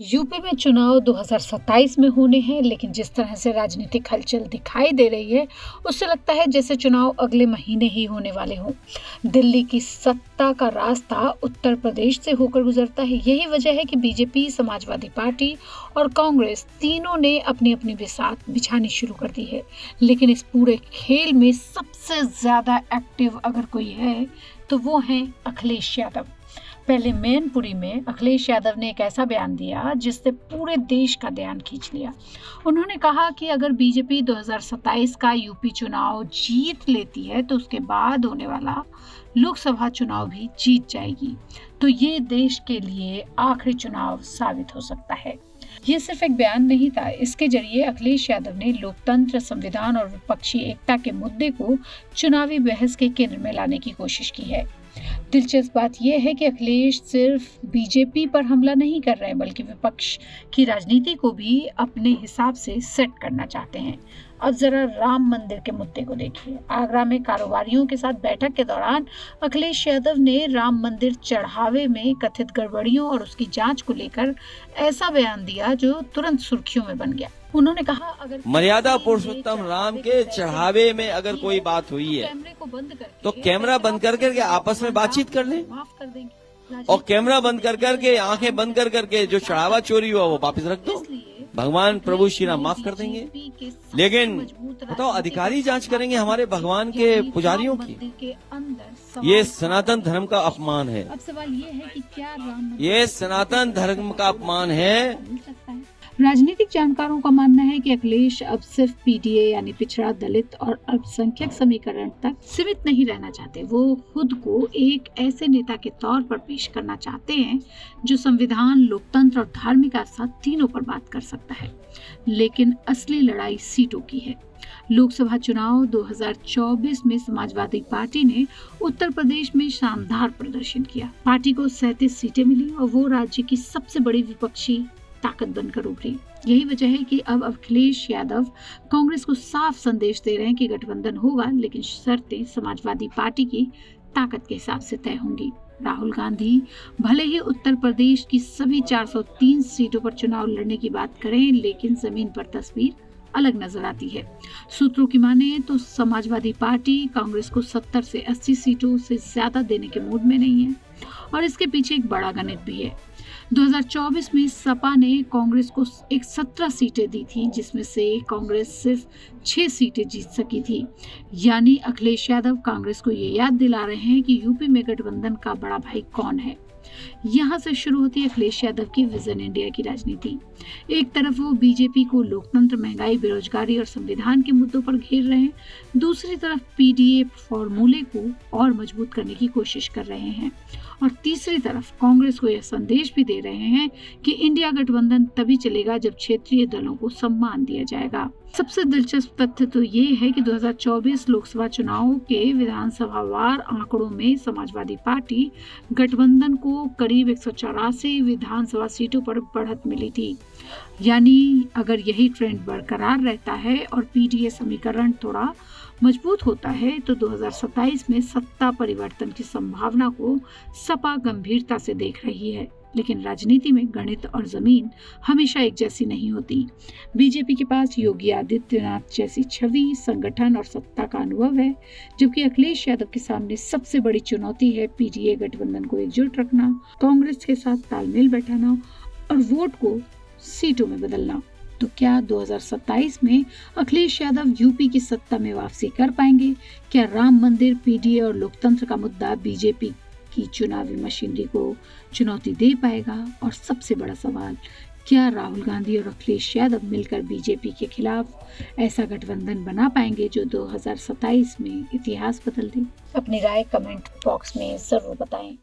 UP में चुनाव 2027 में होने हैं, लेकिन जिस तरह से राजनीतिक हलचल दिखाई दे रही है, उससे लगता है जैसे चुनाव अगले महीने ही होने वाले हों। दिल्ली की सत्ता का रास्ता उत्तर प्रदेश से होकर गुजरता है। यही वजह है कि बीजेपी, समाजवादी पार्टी और कांग्रेस तीनों ने अपनी अपनी बिसात बिछानी शुरू कर दी है। लेकिन इस पूरे खेल में सबसे ज्यादा एक्टिव अगर कोई है तो वो है अखिलेश यादव। पहले मैनपुरी में अखिलेश यादव ने एक ऐसा बयान दिया जिससे पूरे देश का ध्यान खींच लिया। उन्होंने कहा कि अगर बीजेपी 2027 का यूपी चुनाव जीत लेती है तो उसके बाद होने वाला लोकसभा चुनाव भी जीत जाएगी, तो ये देश के लिए आखिरी चुनाव साबित हो सकता है। ये सिर्फ एक बयान नहीं था, इसके जरिए अखिलेश यादव ने लोकतंत्र, संविधान और विपक्षी एकता के मुद्दे को चुनावी बहस के केंद्र में लाने की कोशिश की है। दिलचस्प बात यह है कि अखिलेश सिर्फ बीजेपी पर हमला नहीं कर रहे हैं, बल्कि विपक्ष की राजनीति को भी अपने हिसाब से सेट करना चाहते हैं। अब जरा राम मंदिर के मुद्दे को देखिए। आगरा में कारोबारियों के साथ बैठक के दौरान अखिलेश यादव ने राम मंदिर चढ़ावे में कथित गड़बड़ियों और उसकी जांच को लेकर ऐसा बयान दिया जो तुरंत सुर्खियों में बन गया। उन्होंने कहा, अगर मर्यादा पुरुषोत्तम राम के चढ़ावे में अगर कोई बात हुई है तो कैमरा बंद कर करके आपस में बातचीत कर लें, माफ कर देंगे, और कैमरा बंद कर करके आंखें बंद कर करके जो चढ़ावा चोरी हुआ वो वापस रख दो। भगवान प्रभु श्री राम माफ कर देंगे। लेकिन बताओ, अधिकारी जांच करेंगे हमारे भगवान के पुजारियों की? ये सनातन धर्म का अपमान है। अब सवाल ये है कि क्या राम ये सनातन धर्म का अपमान है। मिल सकता है? राजनीतिक जानकारों का मानना है कि अखिलेश अब सिर्फ पीडीए यानी पिछड़ा, दलित और अल्पसंख्यक समीकरण तक सीमित नहीं रहना चाहते। वो खुद को एक ऐसे नेता के तौर पर पेश करना चाहते हैं जो संविधान, लोकतंत्र और धार्मिक आस्था तीनों पर बात कर सकता है। लेकिन असली लड़ाई सीटों की है। लोकसभा चुनाव 2024 में समाजवादी पार्टी ने उत्तर प्रदेश में शानदार प्रदर्शन किया। पार्टी को 37 सीटें मिली और वो राज्य की सबसे बड़ी विपक्षी ताकत बनकर उभरी। यही वजह है कि अब अखिलेश यादव कांग्रेस को साफ संदेश दे रहे हैं कि गठबंधन होगा, लेकिन शर्तें समाजवादी पार्टी की ताकत के हिसाब से तय होंगी। राहुल गांधी भले ही उत्तर प्रदेश की सभी 403 सीटों पर चुनाव लड़ने की बात करें, लेकिन जमीन पर तस्वीर अलग नजर आती है। सूत्रों की माने तो समाजवादी पार्टी कांग्रेस को 70 से 80 सीटों से ज्यादा देने के मूड में नहीं है, और इसके पीछे एक बड़ा गणित भी है। 2024 में सपा ने कांग्रेस को 17 सीटें दी थी, जिसमें से कांग्रेस सिर्फ 6 सीटें जीत सकी थी। यानी अखिलेश यादव कांग्रेस को ये याद दिला रहे हैं कि यूपी में गठबंधन का बड़ा भाई कौन है। यहाँ से शुरू होती है अखिलेश यादव की विजन इंडिया की राजनीति। एक तरफ वो बीजेपी को लोकतंत्र, महंगाई, बेरोजगारी और संविधान के मुद्दों पर घेर रहे हैं, दूसरी तरफ पीडीए फॉर्मूले को और मजबूत करने की कोशिश कर रहे हैं, और तीसरी तरफ कांग्रेस को यह संदेश भी दे रहे हैं कि इंडिया गठबंधन तभी चलेगा जब क्षेत्रीय दलों को सम्मान दिया जाएगा। सबसे दिलचस्प तथ्य तो ये है कि 2024 लोकसभा चुनाव के विधानसभावार आंकड़ों में समाजवादी पार्टी गठबंधन को करीब 184 विधानसभा सीटों पर बढ़त मिली थी। यानी अगर यही ट्रेंड बरकरार रहता है और पीडीए समीकरण थोड़ा मजबूत होता है तो 2027 में सत्ता परिवर्तन की संभावना को सपा गंभीरता से देख रही है। लेकिन राजनीति में गणित और जमीन हमेशा एक जैसी नहीं होती। बीजेपी के पास योगी आदित्यनाथ जैसी छवि, संगठन और सत्ता का अनुभव है, जबकि अखिलेश यादव के सामने सबसे बड़ी चुनौती है पीडीए गठबंधन को एकजुट रखना, कांग्रेस के साथ तालमेल बैठाना और वोट को सीटों में बदलना। तो क्या 2027 में अखिलेश यादव यूपी की सत्ता में वापसी कर पाएंगे? क्या राम मंदिर, पीडीए और लोकतंत्र का मुद्दा बीजेपी की चुनावी मशीनरी को चुनौती दे पाएगा? और सबसे बड़ा सवाल, क्या राहुल गांधी और अखिलेश यादव मिलकर बीजेपी के खिलाफ ऐसा गठबंधन बना पाएंगे जो 2027 में इतिहास बदल दे? अपनी राय कमेंट बॉक्स में जरूर बताएं।